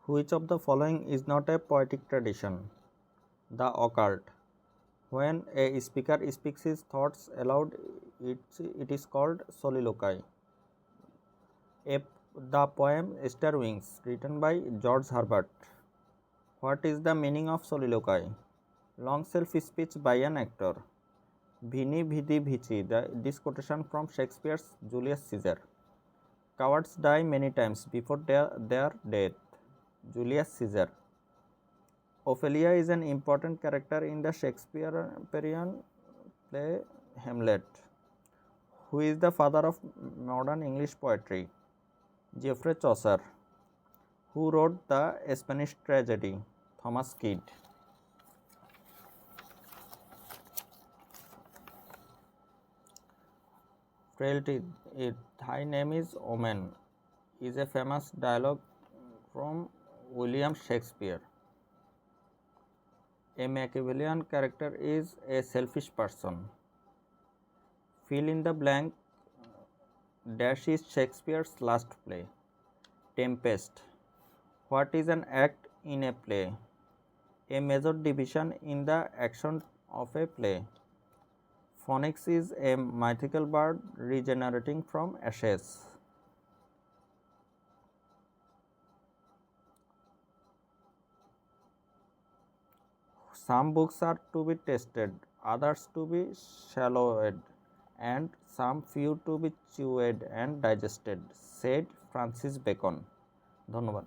Which of the following is not a poetic tradition? The occult. When a speaker speaks his thoughts aloud, it is called soliloquy. The poem Star Wings, written by George Herbert. What is the meaning of soliloquy? Long self-speech by an actor. Vini Vidi Vici, this quotation from Shakespeare's Julius Caesar. Cowards die many times before their death. Julius Caesar. Ophelia is an important character in the Shakespearean play Hamlet. Who is the father of modern English poetry? Geoffrey Chaucer. Who wrote the Spanish tragedy? Thomas Kyd. Frailty, thy name is Omen, is a famous dialogue from William Shakespeare. A Machiavellian character is a selfish person. Fill in the blank. Dash is Shakespeare's last play. Tempest. What is an act in a play? A major division in the action of a play. Phoenix is a mythical bird regenerating from ashes. Some books are to be tasted, others to be swallowed, and some few to be chewed and digested, said Francis Bacon. ধন্যবাদ।